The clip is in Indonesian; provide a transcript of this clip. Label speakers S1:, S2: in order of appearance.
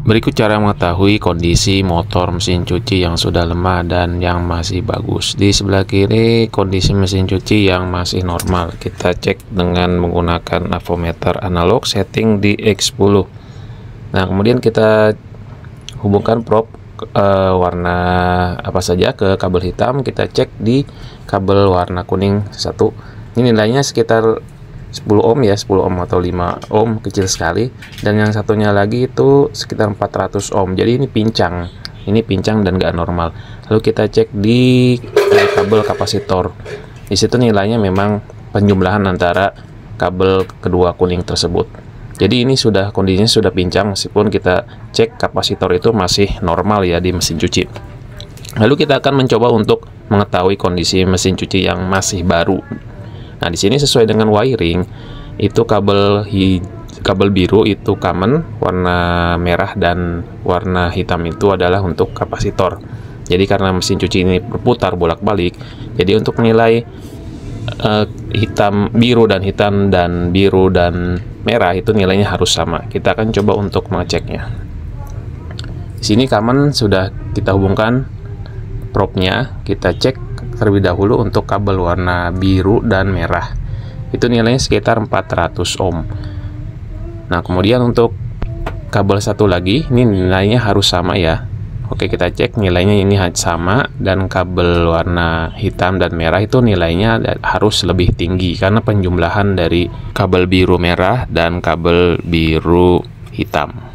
S1: Berikut cara mengetahui kondisi motor mesin cuci yang sudah lemah dan yang masih bagus. Di sebelah kiri kondisi mesin cuci yang masih normal. Kita cek dengan menggunakan avometer analog setting di X10. Nah, kemudian kita hubungkan probe warna apa saja ke kabel hitam. Kita cek di kabel warna kuning satu. Ini nilainya sekitar 10 ohm ya, 10 ohm atau 5 ohm, kecil sekali. Dan yang satunya lagi itu sekitar 400 ohm. Jadi ini pincang dan gak normal. Lalu kita cek di kabel kapasitor. Di situ nilainya memang penjumlahan antara kabel kedua kuning tersebut. Jadi ini kondisinya sudah pincang, meskipun kita cek kapasitor itu masih normal ya di mesin cuci. Lalu kita akan mencoba untuk mengetahui kondisi mesin cuci yang masih baru. Nah, di sini sesuai dengan wiring, itu kabel biru itu common, warna merah dan warna hitam itu adalah untuk kapasitor. Jadi karena mesin cuci ini berputar bolak-balik, jadi untuk menilai biru dan merah itu nilainya harus sama. Kita akan coba untuk mengeceknya. Di sini common sudah kita hubungkan probe-nya, kita cek terlebih dahulu untuk kabel warna biru dan merah. Itu nilainya sekitar 400 ohm. Nah, kemudian untuk kabel satu lagi, ini nilainya harus sama ya. Oke, kita cek nilainya ini sama, dan kabel warna hitam dan merah itu nilainya harus lebih tinggi karena penjumlahan dari kabel biru merah dan kabel biru hitam.